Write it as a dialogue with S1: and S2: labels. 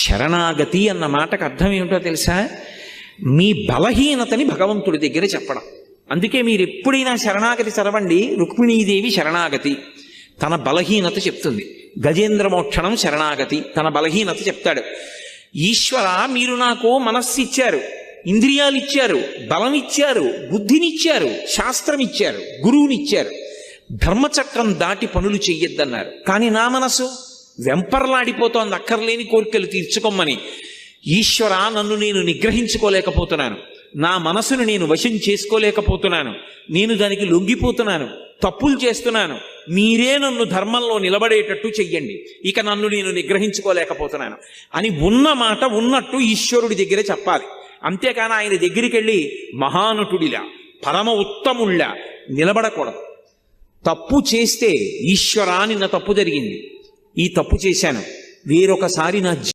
S1: శరణాగతి అన్న మాటకు అర్థం ఏమిటో తెలుసా? మీ బలహీనతని భగవంతుడి దగ్గర చెప్పడం. అందుకే మీరు ఎప్పుడైనా శరణాగతి చదవండి. రుక్మిణీదేవి శరణాగతి తన బలహీనత చెప్తుంది. గజేంద్ర మోక్షణం శరణాగతి తన బలహీనత చెప్తాడు. ఈశ్వర, మీరు నాకు మనస్సు ఇచ్చారు, ఇంద్రియాలు ఇచ్చారు, బలం ఇచ్చారు, బుద్ధినిచ్చారు, శాస్త్రం ఇచ్చారు, గురువునిచ్చారు, ధర్మచక్రం దాటి పనులు చెయ్యొద్దన్నారు. కానీ నా మనసు వెంపర్లాడిపోతోంది అక్కర్లేని కోరికలు తీర్చుకోమని. ఈశ్వర, నన్ను నేను నిగ్రహించుకోలేకపోతున్నాను, నా మనసును నేను వశం చేసుకోలేకపోతున్నాను, నేను దానికి లొంగిపోతున్నాను, తప్పులు చేస్తున్నాను, మీరే నన్ను ధర్మంలో నిలబడేటట్టు చెయ్యండి, ఇక నన్ను నేను నిగ్రహించుకోలేకపోతున్నాను అని ఉన్న మాట ఉన్నట్టు ఈశ్వరుడి దగ్గర చెప్పాలి. అంతేకాని ఆయన దగ్గరికి వెళ్ళి మహానటుడిలా పరమ ఉత్తముళ్ళ నిలబడకూడదు. తప్పు చేస్తే ఈశ్వరా నిన్న తప్పు జరిగింది, ఈ తప్పు చేశాను, వేరొకసారి నా